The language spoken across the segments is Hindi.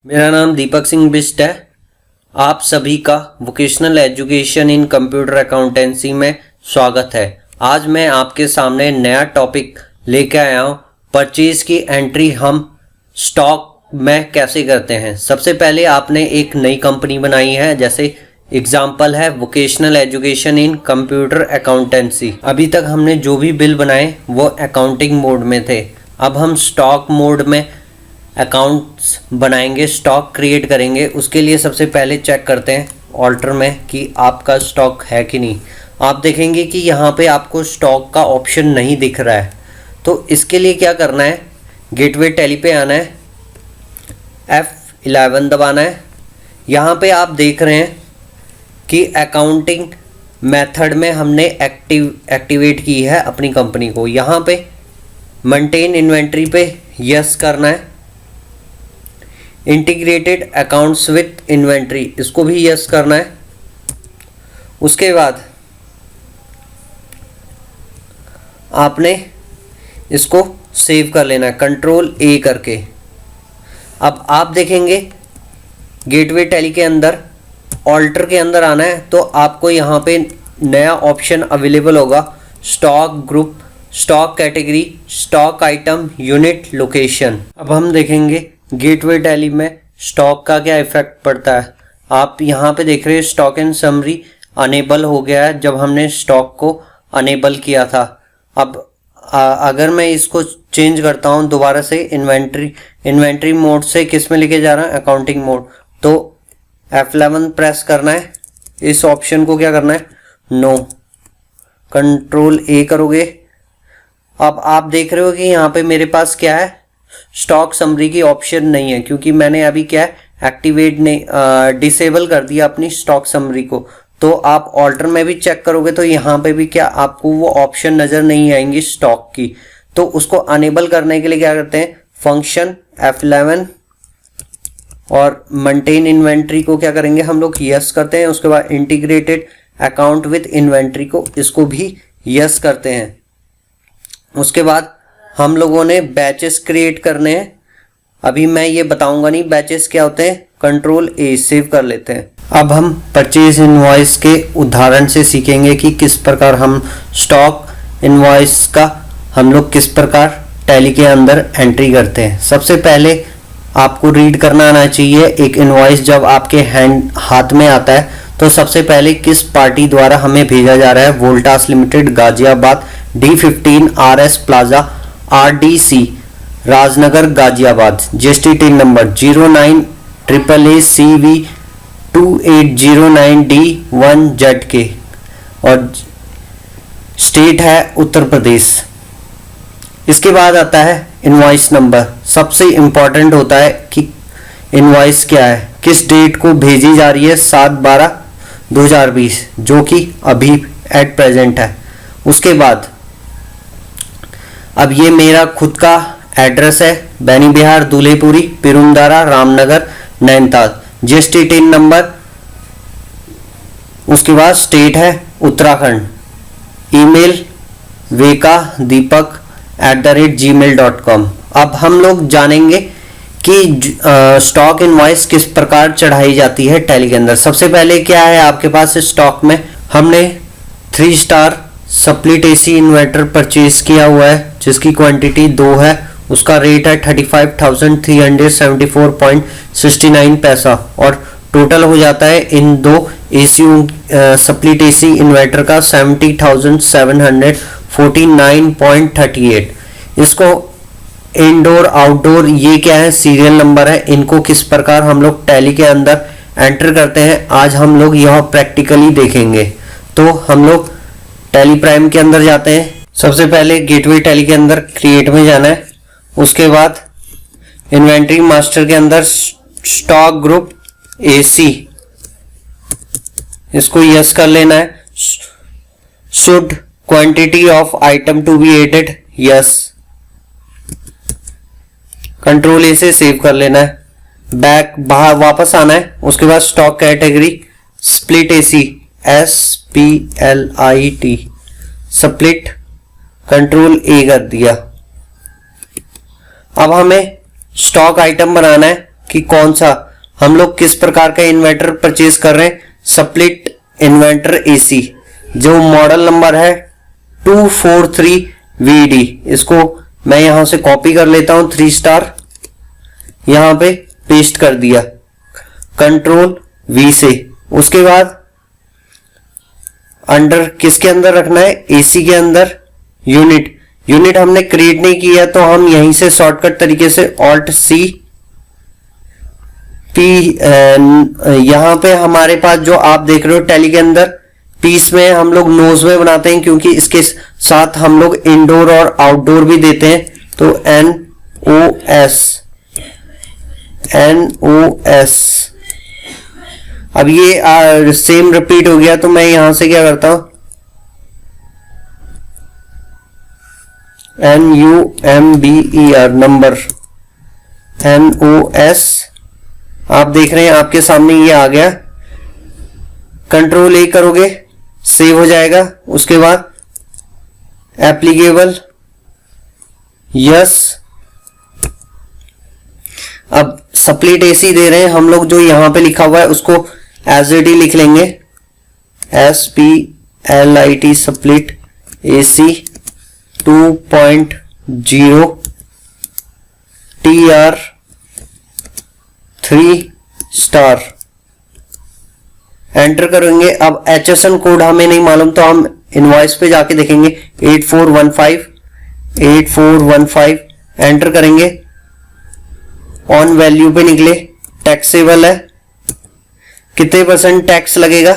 मेरा नाम दीपक सिंह बिष्ट है। आप सभी का vocational education in computer accountancy में स्वागत है। आज मैं आपके सामने नया टॉपिक लेके आया हूँ। परचेज की एंट्री हम स्टॉक में कैसे करते हैं। सबसे पहले आपने एक नई कंपनी बनाई है, जैसे एग्जाम्पल है vocational education in computer accountancy. अभी तक हमने जो भी बिल बनाए वो अकाउंटिंग मोड में थे। अब हम स्टॉक मोड में अकाउंट्स बनाएंगे, स्टॉक क्रिएट करेंगे। उसके लिए सबसे पहले चेक करते हैं ऑल्टर में कि आपका स्टॉक है कि नहीं। आप देखेंगे कि यहाँ पे आपको स्टॉक का ऑप्शन नहीं दिख रहा है। तो इसके लिए क्या करना है, गेटवे टैली पे आना है, F11 दबाना है। यहाँ पे आप देख रहे हैं कि अकाउंटिंग मेथड में हमने एक्टिवेट की है अपनी कंपनी को। यहाँ पे मेंटेन इन्वेंट्री पे यस करना है। इंटीग्रेटेड अकाउंट्स विथ इन्वेंट्री, इसको भी यस करना है। उसके बाद आपने इसको सेव कर लेना है कंट्रोल A करके। अब आप देखेंगे गेटवे टैली के अंदर ऑल्टर के अंदर आना है, तो आपको यहाँ पे नया ऑप्शन अवेलेबल होगा, stock group, stock category, stock item, unit, location. अब हम देखेंगे गेटवे टैली में स्टॉक का क्या इफेक्ट पड़ता है। आप यहाँ पे देख रहे हैं स्टॉक एंड समरी अनेबल हो गया है जब हमने स्टॉक को अनेबल किया था। अब अगर मैं इसको चेंज करता हूँ दोबारा से इन्वेंट्री मोड से किस में लेके जा रहा है, अकाउंटिंग मोड, तो F11 प्रेस करना है। इस ऑप्शन को क्या करना है, नो, कंट्रोल A करोगे। अब आप देख रहे हो कि यहाँ पे मेरे पास क्या है, स्टॉक समरी की ऑप्शन नहीं है, क्योंकि मैंने अभी क्या है एक्टिवेट नहीं डिसेबल कर दिया अपनी स्टॉक समरी को। तो आप ऑल्टर में भी चेक करोगे तो यहाँ पे भी क्या आपको वो ऑप्शन नज़र नहीं आएंगी स्टॉक की। तो उसको अनेबल करने के लिए क्या करते हैं, फंक्शन F11 और मेंटेन इन्वेंट्री को क्या करेंगे हम लोग, यस करते हैं। उसके बाद इंटीग्रेटेड अकाउंट विथ इन्वेंट्री को, इसको भी यस करते हैं। उसके बाद हम लोगों ने बैचेस क्रिएट करने हैं। अभी मैं ये बताऊंगा नहीं बैचेस क्या होते हैं, कंट्रोल A सेव कर लेते हैं। अब हम परचेज इनवॉइस के उदाहरण से सीखेंगे कि किस प्रकार हम स्टॉक इनवॉइस का हम लोग किस प्रकार टैली के अंदर एंट्री करते हैं। सबसे पहले आपको रीड करना आना चाहिए। एक इनवॉइस जब आपके हाथ में आता है तो सबसे पहले किस पार्टी द्वारा हमें भेजा जा रहा है, Voltas limited, Ghaziabad, D15 RS plaza, RDC, Rajnagar, Ghaziabad. GST number 09AACV2809D1ZK और स्टेट है उत्तर प्रदेश। इसके बाद आता है इनवॉइस नंबर। सबसे इंपॉर्टेंट होता है कि इनवॉइस क्या है, किस डेट को भेजी जा रही है, 7/12/2020, जो कि अभी एट प्रेजेंट है। उसके बाद अब ये मेरा खुद का एड्रेस है, बैनी बिहार, दूल्हेपुरी, पिरुमदारा, रामनगर, नैनीताल। GST number. उसके बाद स्टेट है उत्तराखंड। Email vekadeepak@gmail.com। अब हम लोग जानेंगे कि स्टॉक इनवॉइस किस प्रकार चढ़ाई जाती है टैली के अंदर। सबसे पहले क्या है आपके पास स्टॉक में, हमने 3 star split AC inverter purchase किया हुआ है जिसकी क्वांटिटी 2 है। उसका रेट है 35,374.69 पैसा और टोटल हो जाता है इन दो स्प्लिट AC इन्वर्टर का 70,749.38। इसको इंडोर आउटडोर, ये क्या है, सीरियल नंबर है। इनको किस प्रकार हम लोग टैली के अंदर एंटर करते हैं आज हम लोग यह प्रैक्टिकली देखेंगे। तो हम लोग टैली प्राइम के अंदर जाते हैं। सबसे पहले गेटवे टैली के अंदर क्रिएट में जाना है। उसके बाद इन्वेंट्री मास्टर के अंदर स्टॉक ग्रुप AC, इसको यस कर लेना है। Should quantity of item to be added, yes, control A से सेव कर लेना है। बैक बाहर वापस आना है। उसके बाद stock category split AC, SPLIT, split, control A कर दिया। अब हमें स्टॉक आइटम बनाना है कि कौन सा हम लोग किस प्रकार का इन्वर्टर परचेज कर रहे हैं। स्प्लिट इन्वर्टर एसी जो मॉडल नंबर है 243VD, इसको मैं यहां से कॉपी कर लेता हूं, 3 स्टार यहां पे पेस्ट कर दिया कंट्रोल V से। उसके बाद अंडर किसके अंदर रखना है, एसी के अंदर यूनिट हमने क्रिएट नहीं किया तो हम यहीं से शॉर्टकट तरीके से ऑल्ट सी पी, यहां पे हमारे पास जो आप देख रहे हो टैली के अंदर पीस में हम लोग नोज में बनाते हैं क्योंकि इसके साथ हम लोग इंडोर और आउटडोर भी देते हैं। तो NOS अब ये सेम रिपीट हो गया तो मैं यहां से क्या करता हूं NUMBER नंबर NOS, आप देख रहे हैं आपके सामने ये आ गया। कंट्रोल A करोगे सेव हो जाएगा। उसके बाद एप्लीकेबल यस। अब स्प्लिट एसी दे रहे हैं हम लोग, जो यहां पे लिखा हुआ है उसको एज इट ही लिख लेंगे SPLIT split AC 2.0 TR 3 star enter करेंगे। अब HSN कोड हमें नहीं मालूम तो हम इनवॉइस पे जाके देखेंगे 8415 एंटर करेंगे। ऑन वैल्यू पे निकले टैक्सेबल है, कितने % टैक्स लगेगा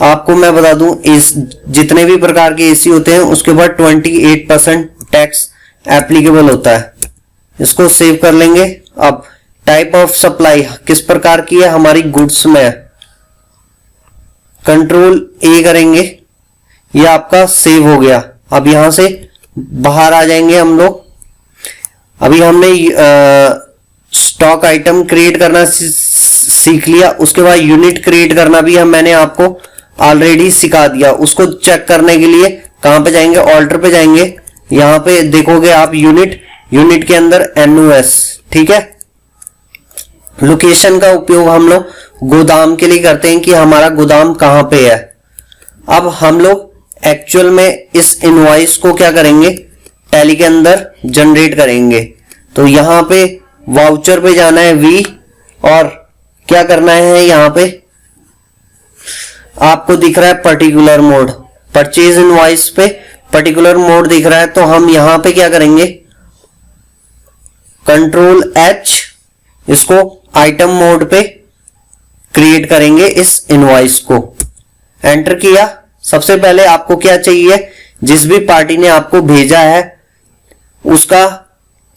आपको मैं बता दूं, इस जितने भी प्रकार के एसी होते हैं उसके बाद 28% टैक्स एप्लीकेबल होता है। इसको सेव कर लेंगे। अब टाइप ऑफ सप्लाई किस प्रकार की है, हमारी गुड्स में है, कंट्रोल A करेंगे, ये आपका सेव हो गया। अब यहां से बाहर आ जाएंगे हम लोग। अभी हमने स्टॉक आइटम क्रिएट करना सीख लिया, उसके बाद यूनिट क्रिएट करना भी मैंने आपको ऑलरेडी सिखा दिया। उसको चेक करने के लिए कहां पे जाएंगे, ऑल्टर पे जाएंगे, यहां पे देखोगे आप यूनिट के अंदर NOS, ठीक है। लोकेशन का उपयोग हम लोग गोदाम के लिए करते हैं कि हमारा गोदाम कहां पे है। अब हम लोग एक्चुअल में इस इनवॉइस को क्या करेंगे, टैली के अंदर जनरेट करेंगे। तो यहां पे वाउचर पे जाना है V, और क्या करना है, यहां पे आपको दिख रहा है पर्टिकुलर मोड, परचेज इनवॉइस पे पर्टिकुलर मोड दिख रहा है। तो हम यहां पे क्या करेंगे, कंट्रोल H, इसको आइटम मोड पे क्रिएट करेंगे इस इनवॉइस को। एंटर किया। सबसे पहले आपको क्या चाहिए, जिस भी पार्टी ने आपको भेजा है उसका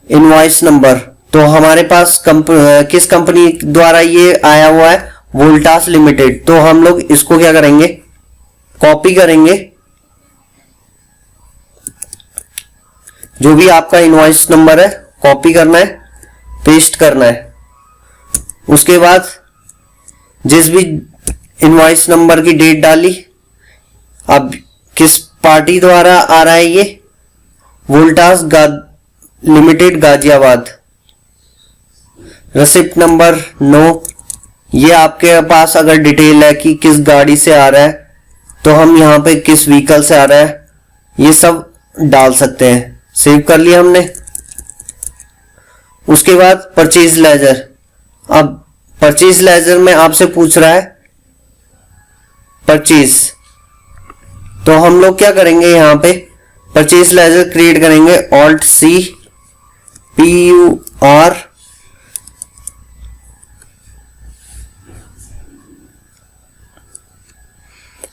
इनवॉइस नंबर। तो हमारे पास किस कंपनी द्वारा ये आया हुआ है, वोल्टास लिमिटेड। तो हम लोग इसको क्या करेंगे, कॉपी करेंगे, जो भी आपका इनवॉइस नंबर है कॉपी करना है, पेस्ट करना है। उसके बाद जिस भी इनवॉइस नंबर की डेट डाली, अब किस पार्टी द्वारा आ रहा है ये, Voltas limited Ghaziabad, receipt number 9। ये आपके पास अगर डिटेल है कि किस गाड़ी से आ रहा है तो हम यहां पे किस व्हीकल से आ रहा है ये सब डाल सकते हैं। सेव कर लिया हमने। उसके बाद परचेज लेजर। अब परचेज लेजर में आपसे पूछ रहा है परचेज, तो हम लोग क्या करेंगे, यहां पे परचेज लेजर क्रिएट करेंगे, ऑल्ट C PUR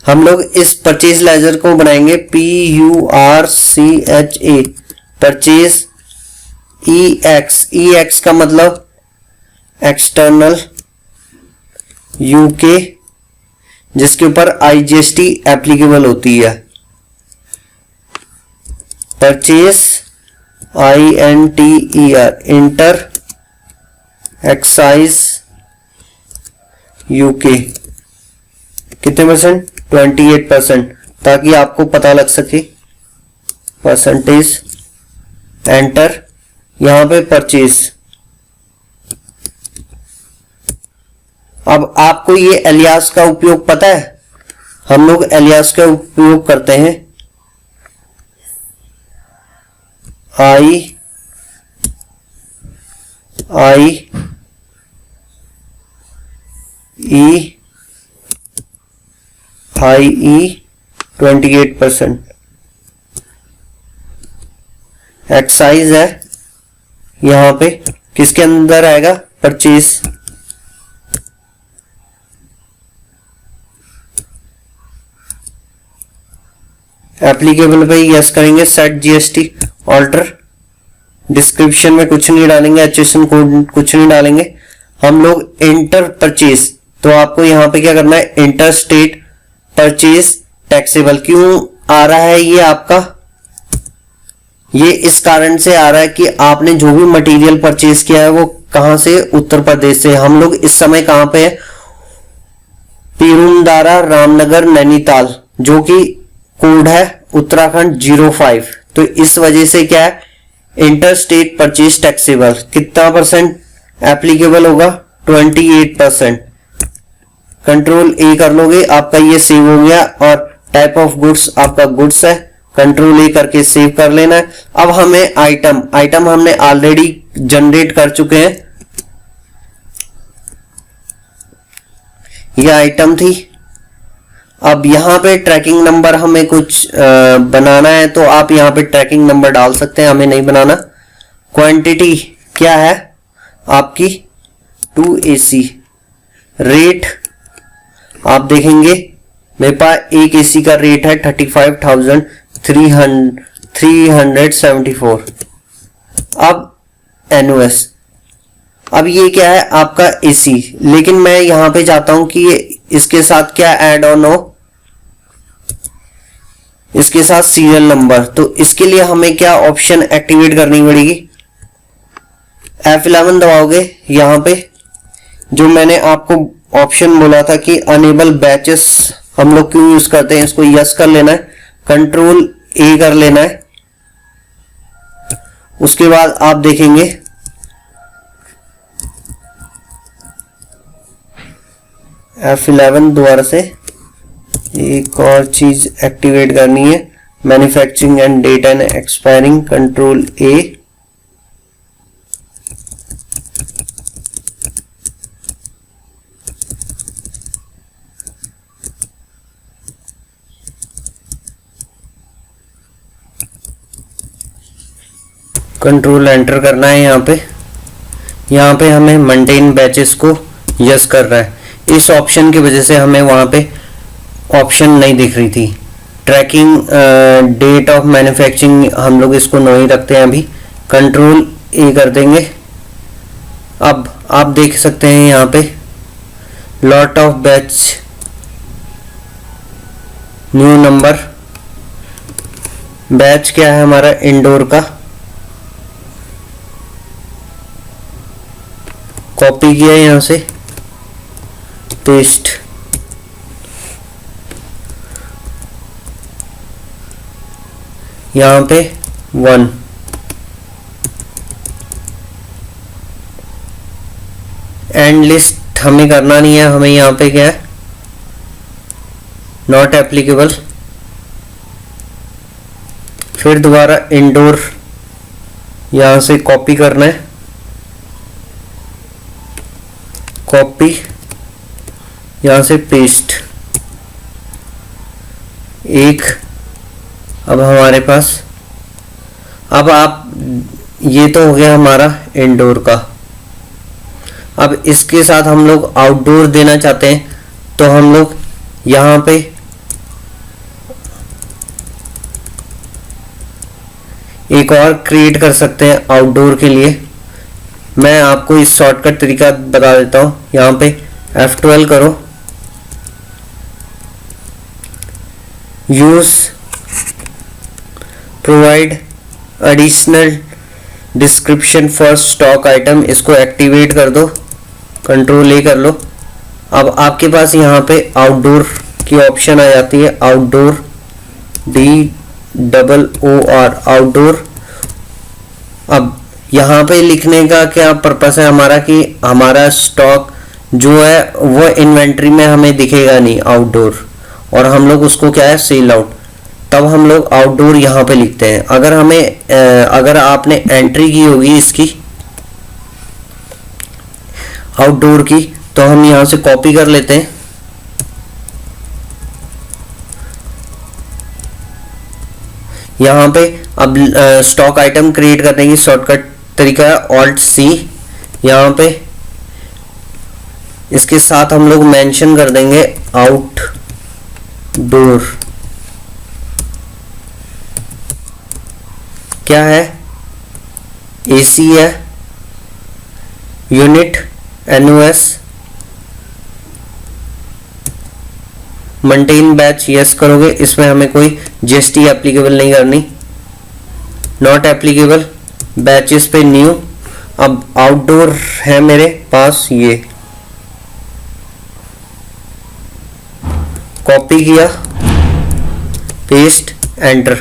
हम लोग इस परचेज लेजर को बनाएंगे PURCHA, परचेज EX का मतलब एक्सटर्नल UK, जिसके ऊपर IGST एप्लीकेबल होती है। Purchase INTER, inter excise UK, कितने %, 28%, ताकि आपको पता लग सके। परसेंटेज, एंटर, यहां पे परचेज अब आपको ये एलियास का उपयोग पता है, हम लोग एलियास का उपयोग करते हैं आई ई 28%। एक्साइज है यहां पे, किसके अंदर आएगा, परचेज। एप्लीकेबल पे यस करेंगे, सेट जीएसटी ऑल्टर, डिस्क्रिप्शन में कुछ नहीं डालेंगे, एचएसएन कोड कुछ नहीं डालेंगे, हम लोग इंटर परचेज। तो आपको यहां पे क्या करना है, इंटर स्टेट परचेज टैक्सेबल। क्यों आ रहा है ये आपका, ये इस कारण से आ रहा है कि आपने जो भी मटेरियल परचेज किया है वो कहां से, उत्तर प्रदेश से। हम लोग इस समय कहां पे है, पेरुमदारा रामनगर नैनीताल, जो कि कोड है उत्तराखंड 05। तो इस वजह से क्या है, इंटर स्टेट परचेज टैक्सेबल कितना परसेंट एप्लीकेबल होगा, 28%। कंट्रोल ए कर लोगे, आपका ये सेव हो गया। और टाइप ऑफ गुड्स आपका गुड्स है, कंट्रोल ए करके सेव कर लेना है। अब हमें आइटम हमने ऑलरेडी जनरेट कर चुके हैं, ये आइटम थी। अब यहां पे ट्रैकिंग नंबर हमें कुछ बनाना है, तो आप यहां पे ट्रैकिंग नंबर डाल सकते हैं, हमें नहीं बनाना। क्वांटिटी क्या है आपकी, 2 AC। रेट आप देखेंगे मेरे पास एक AC का रेट है 35,374। अब NOS, अब ये क्या है आपका AC, लेकिन मैं यहां पे चाहता हूं कि ये इसके साथ क्या ऐड ऑन हो, इसके साथ सीरियल नंबर। तो इसके लिए हमें क्या ऑप्शन एक्टिवेट करनी पड़ेगी, F11 दबाओगे। यहां पे जो मैंने आपको ऑप्शन बोला था कि अनेबल बैचेस हम लोग क्यों यूज करते हैं, इसको यस कर लेना है, कंट्रोल ए कर लेना है। उसके बाद आप देखेंगे F11 दोबारा से एक और चीज एक्टिवेट करनी है, manufacturing and date and expiring, control A. Control enter करना है। यहाँ पे हमें मेंटेन बैचेस को यस कर रहा है। इस ऑप्शन की वजह से हमें वहाँ पे ऑप्शन नहीं दिख रही थी। ट्रैकिंग डेट ऑफ मैन्युफैक्चरिंग हम लोग इसको नो ही रखते हैं अभी, कंट्रोल ए कर देंगे। अब आप देख सकते हैं यहाँ पे lot of batch, new number, batch क्या है हमारा इंडोर का, कॉपी किया यहाँ से, पेस्ट, यहाँ पे 1, एंड लिस्ट हमें करना नहीं है, हमें यहाँ पे क्या है नॉट एप्लीकेबल। फिर दोबारा इंडोर यहाँ से कॉपी करना है, कॉपी, यहाँ से पेस्ट, एक। अब हमारे पास, अब आप ये तो हो गया हमारा इंडोर का। अब इसके साथ हम लोग आउटडोर देना चाहते हैं, तो हम लोग यहाँ पे एक और क्रिएट कर सकते हैं आउटडोर के लिए। मैं आपको इस शॉर्टकट तरीका बता देता हूँ। यहाँ पे F12 करो, use provide additional description for stock item, इसको एक्टिवेट कर दो, कंट्रोल ए कर लो। अब आपके पास यहाँ पे आउटडोर की ऑप्शन आ जाती है, आउटडोर, DOOR, आउटडोर। अब यहाँ पे लिखने का क्या पर्पस है हमारा कि हमारा स्टॉक जो है वो इन्वेंट्री में हमें दिखेगा नहीं आउटडोर, और हम लोग उसको क्या है सेल आउट, तब हम लोग आउटडोर यहाँ पे लिखते हैं। अगर हमें अगर आपने एंट्री की होगी इसकी आउटडोर की, तो हम यहाँ से कॉपी कर लेते हैं। यहाँ पे अब स्टॉक आइटम क्रिएट करने की शॉर्टकट तरीका है ऑल्ट सी। यहाँ पे इसके साथ हम लोग मेंशन कर देंगे आउटडोर। क्या है, एसी है, unit NUS, maintain batch yes करोगे, इसमें हमें कोई जीएसटी एप्लीकेबल नहीं करनी, नॉट एप्लीकेबल, बैचेस पे न्यू। अब आउटडोर है मेरे पास, ये कॉपी किया, पेस्ट, एंटर।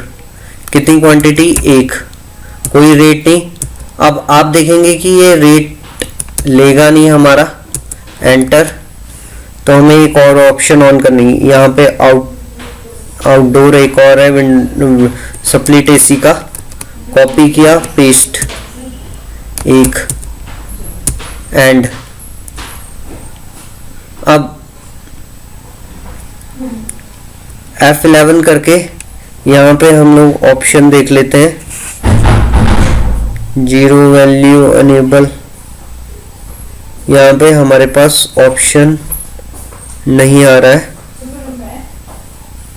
कितनी क्वांटिटी, एक, कोई रेट नहीं। अब आप देखेंगे कि ये रेट लेगा नहीं हमारा, एंटर। तो हमें एक और ऑप्शन ऑन करनी है, यहाँ पे आउटडोर एक और है, स्प्लिट एसी का, कॉपी किया, पेस्ट, एक, एंड। अब F11 करके यहाँ पे हम लोग ऑप्शन देख लेते हैं, जीरो वैल्यू अनेबल। यहाँ पे हमारे पास ऑप्शन नहीं आ रहा है,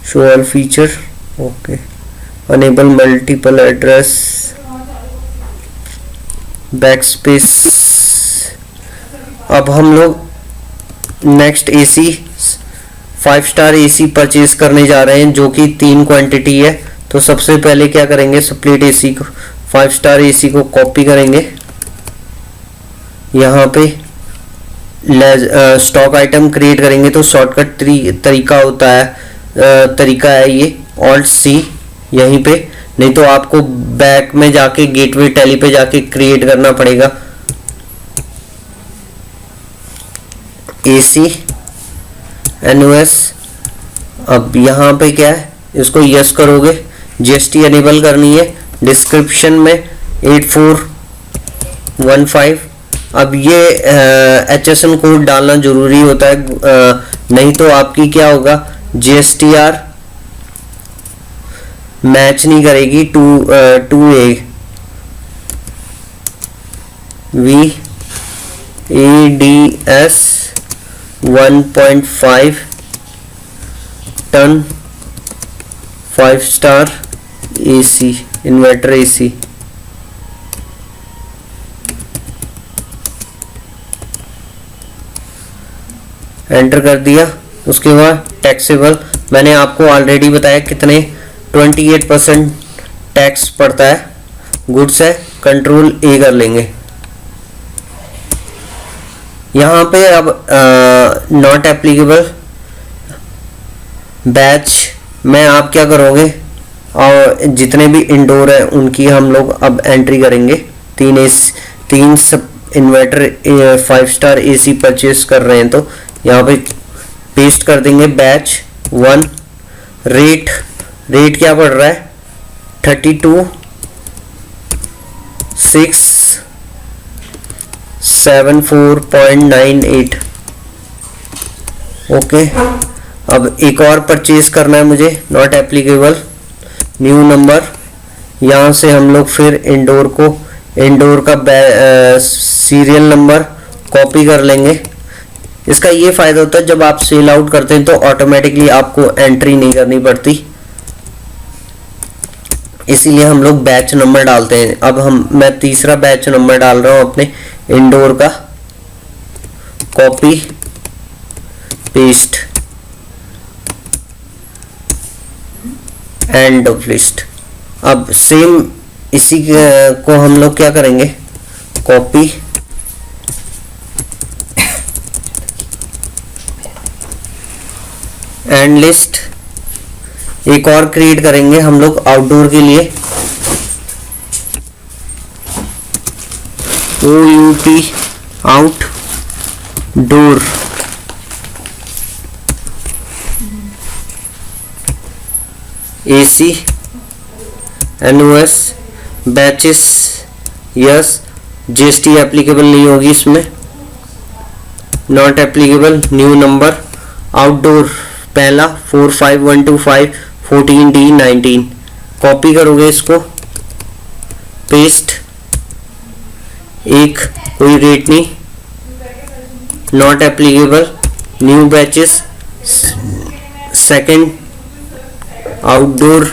show all feature, okay, enable multiple address, backspace. अब हम लोग next AC 5 star AC purchase करने जा रहे हैं, जो कि 3 क्वांटिटी है। तो सबसे पहले क्या करेंगे, स्प्लिट एसी को, 5 स्टार एसी को कॉपी करेंगे, यहाँ पे स्टॉक आइटम क्रिएट करेंगे। तो शॉर्टकट तरीका होता है, तरीका है ये ऑल्ट सी यहीं पे, नहीं तो आपको बैक में जाके गेटवे टैली पे जाके क्रिएट करना पड़ेगा। एसी एनओएस, अब यहाँ पे क्या है, इसको यस करोगे, जीएसटी एनेबल करनी है, डिस्क्रिप्शन में 8415। अब ये HSN कोड डालना जरूरी होता है, नहीं तो आपकी क्या होगा, GSTR मैच नहीं करेगी 2A VADS 1.5 ton 5 star AC inverter AC। Enter कर दिया। उसके बाद टैक्सेबल, मैंने आपको ऑलरेडी बताया कितने 28% टैक्स पड़ता है, गुड्स है, कंट्रोल A कर लेंगे। यहाँ पे अब नॉट एप्लीकेबल बैच में आप क्या करोगे, और जितने भी इंडोर है उनकी हम लोग अब एंट्री करेंगे। 3 सब इन्वर्टर 5 स्टार AC परचेज कर रहे हैं, तो यहाँ पे पेस्ट कर देंगे बैच 1। रेट क्या पड़ रहा है, 32,674.98। ओके, अब एक और परचेज करना है मुझे, नॉट एप्लीकेबल, न्यू नंबर। यहाँ से हम लोग फिर इंडोर का सीरियल नंबर कॉपी कर लेंगे। इसका ये फायदा होता है, जब आप सेल आउट करते हैं तो ऑटोमेटिकली आपको एंट्री नहीं करनी पड़ती, इसीलिए हम लोग बैच नंबर डालते हैं। अब मैं तीसरा बैच नंबर डाल रहा हूं अपने इंडोर का, copy paste, end of list. अब सेम इसी को हम लोग क्या करेंगे, कॉपी एंड लिस्ट, एक और क्रिएट करेंगे हम लोग आउटडोर के लिए, OUT out, door, AC, NOS, batches yes, GST applicable नहीं होगी इसमें, not applicable, new number, outdoor पहला 45125 14D 19, कॉपी करोगे इसको, पेस्ट, एक कोई रेट नहीं, not applicable, new batches, second outdoor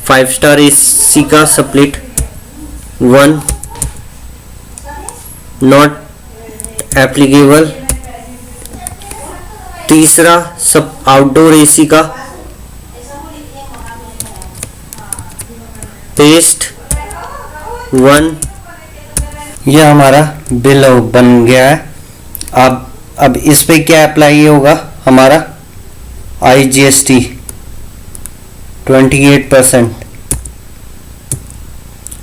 5 star AC का स्प्लिट 1, नॉट एप्लीकेबल, तीसरा सब आउटडोर AC का, पेस्ट 1। यह हमारा बिल बन गया है। अब इस पे क्या अप्लाई होगा, हमारा IGST 28%,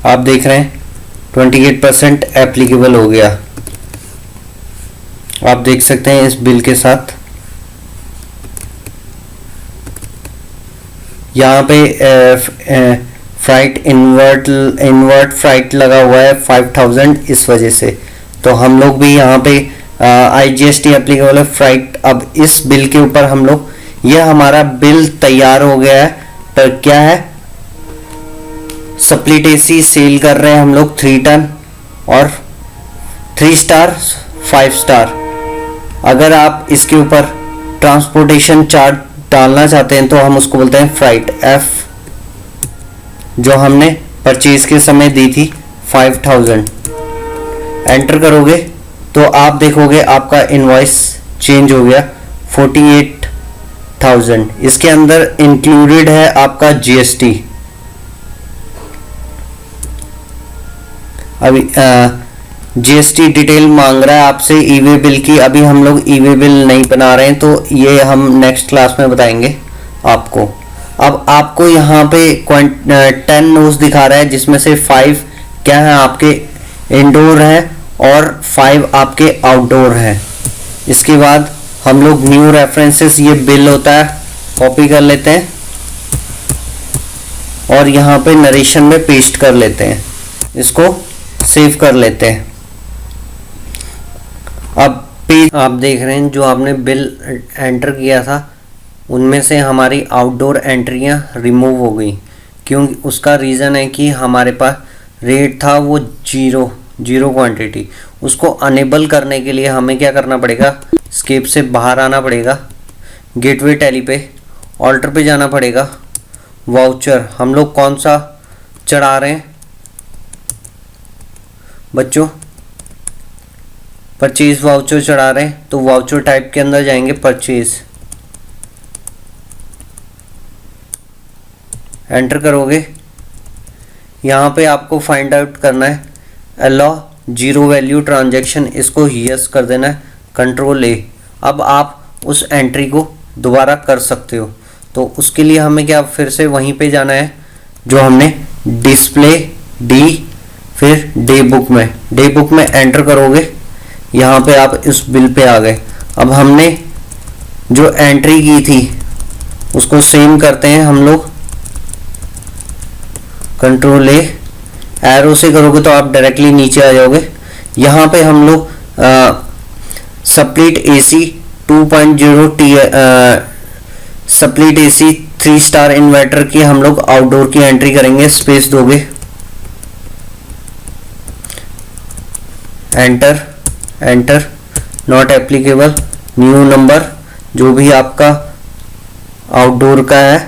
आप देख रहे हैं 28% एप्लीकेबल हो गया, आप देख सकते हैं इस बिल के साथ। यहाँ पे फ्राइट इन्वर्ट फ्राइट लगा हुआ है 5000 इस वजह से, तो हम लोग भी यहाँ पे IGST एप्लीकेबल है फ्राइट। अब इस बिल के ऊपर हम लोग, यह हमारा बिल तैयार हो गया है, पर क्या है, स्प्लिट AC सेल कर रहे हैं हम लोग 3 टन और 3 स्टार 5 स्टार। अगर आप इसके ऊपर ट्रांसपोर्टेशन चार्ज डालना चाहते हैं तो हम उसको बोलते हैं फ्राइट F, जो हमने परचेज के समय दी थी 5000। एंटर करोगे तो आप देखोगे आपका इनवॉइस चेंज हो गया 48,000। इसके अंदर इंक्लूडेड है आपका GST। अभी GST डिटेल मांग रहा है आपसे ई-वे बिल की। अभी हम लोग ई-वे बिल नहीं बना रहे हैं, तो ये हम नेक्स्ट क्लास में बताएंगे आपको। अब आपको यहाँ पे 10 नोज दिखा रहा है, जिसमें से 5 क्या है आपके इंडोर है और 5 आपके आउटडोर है। इसके बाद हम लोग न्यू रेफरेंसेस, ये बिल होता है, कॉपी कर लेते हैं और यहाँ पे नरेशन में पेस्ट कर लेते हैं, इसको सेव कर लेते हैं। अब पेज आप देख रहे हैं, जो आपने बिल एंटर किया था उनमें से हमारी आउटडोर एंट्रियां रिमूव हो गई। क्योंकि उसका रीज़न है कि हमारे पास रेट था वो जीरो क्वांटिटी। उसको अनेबल करने के लिए हमें क्या करना पड़ेगा, स्केप से बाहर आना पड़ेगा, गेटवे टैली पे ऑल्टर पे जाना पड़ेगा। वाउचर हम लोग कौन सा चढ़ा रहे हैं बच्चों, परचेज वाउचर चढ़ा रहे हैं, तो वाउचर टाइप के अंदर जाएंगे, परचेज, एंटर करोगे। यहाँ पे आपको फाइंड आउट करना है अलाउ जीरो वैल्यू ट्रांजैक्शन, इसको यस कर देना है, कंट्रोल A। अब आप उस एंट्री को दोबारा कर सकते हो। तो उसके लिए हमें क्या, फिर से वहीं पे जाना है जो हमने डिस्प्ले D, फिर डे बुक में एंटर करोगे। यहाँ पे आप इस बिल पे आ गए। अब हमने जो एंट्री की थी उसको सेम करते हैं हम लोग, कंट्रोल A, एरो से करोगे तो आप डायरेक्टली नीचे आ जाओगे। यहाँ पे हम लोग split AC 2.0 split AC 3 star inverter की हम लोग आउटडोर की एंट्री करेंगे। स्पेस दोगे, enter, not applicable, new number, जो भी आपका आउटडोर का है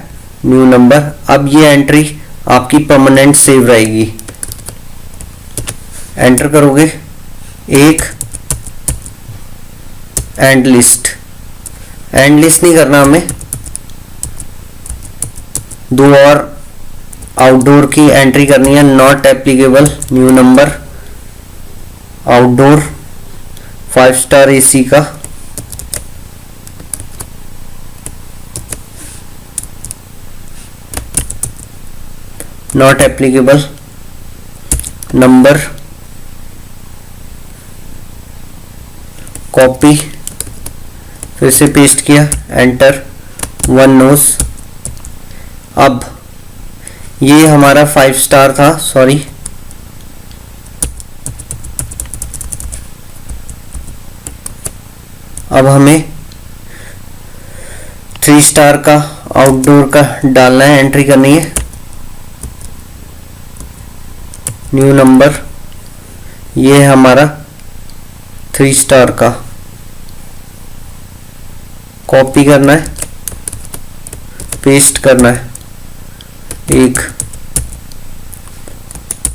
न्यू नंबर। अब ये एंट्री आपकी परमानेंट सेव रहेगी। एंटर करोगे, एक एंड लिस्ट नहीं करना हमें, 2 और आउटडोर की एंट्री करनी है। Not applicable, new number, outdoor 5 star AC का, नॉट एप्लीकेबल, नंबर, कॉपी, फिर से पेस्ट किया, एंटर, वन नोज। अब ये हमारा 5 स्टार था, सॉरी, अब हमें 3 स्टार का आउटडोर का डालना है, एंट्री करनी है, न्यू नंबर, ये है हमारा 3 स्टार का, कॉपी करना है, पेस्ट करना है, एक,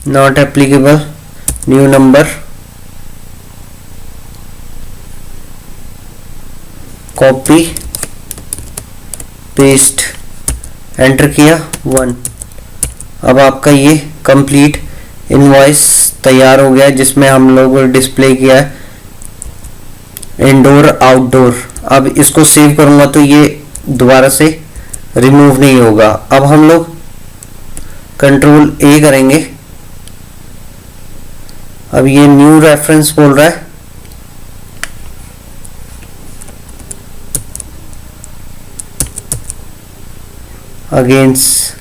not applicable, new number, copy, paste, enter किया, 1। अब आपका ये कंप्लीट इनवॉइस तैयार हो गया जिसमें हम लोग डिस्प्ले किया है इंडोर आउटडोर। अब इसको सेव करूंगा तो ये दोबारा से रिमूव नहीं होगा। अब हम लोग कंट्रोल ए करेंगे। अब ये न्यू रेफरेंस बोल रहा है, अगेंस्ट,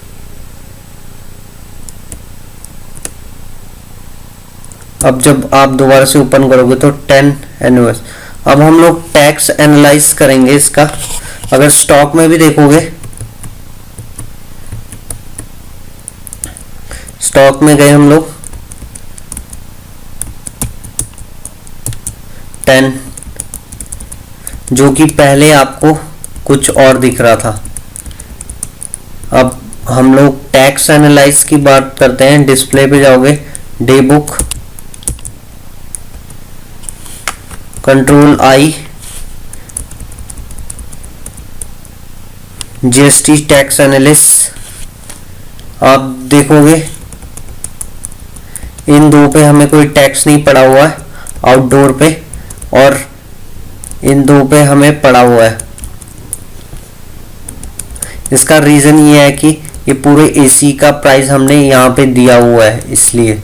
अब जब आप दोबारा से ओपन करोगे तो 10 एनओएस। अब हम लोग टैक्स एनालाइज करेंगे इसका। अगर स्टॉक में भी देखोगे, स्टॉक में गए हम लोग 10, जो कि पहले आपको कुछ और दिख रहा था। अब हम लोग टैक्स एनालाइज की बात करते हैं। डिस्प्ले पे जाओगे, day book, control I, GST tax analyst. आप देखोगे इन दो पे हमें कोई टैक्स नहीं पड़ा हुआ है, आउटडोर पे, और इन दो पे हमें पड़ा हुआ है। इसका रीज़न ये है कि ये पूरे एसी का प्राइस हमने यहाँ पे दिया हुआ है, इसलिए।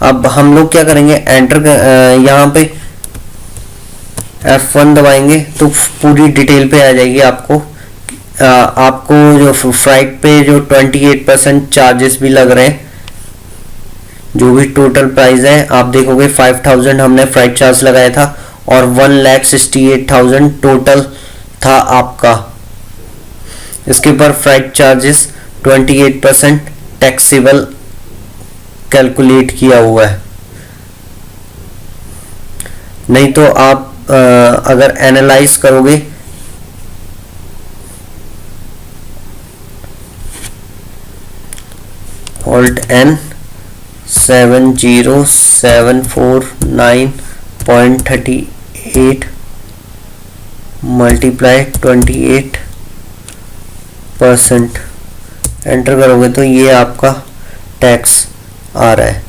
अब हम लोग क्या करेंगे, एंटर यहाँ पे F1 दबाएंगे तो पूरी डिटेल पे आ जाएगी आपको। आपको जो फ्राइट पे जो 28% चार्जेस भी लग रहे हैं, जो भी टोटल प्राइस है आप देखोगे 5000 हमने फ्राइट चार्ज लगाया था और 1,68,000 टोटल था आपका। इसके ऊपर फ्राइट चार्जेस 28% टैक्सेबल कैलकुलेट किया हुआ है। नहीं तो आप अगर एनालाइज करोगे Alt N 70749.38 मल्टीप्लाई 28%, एंटर करोगे तो ये आपका टैक्स आ रहा है।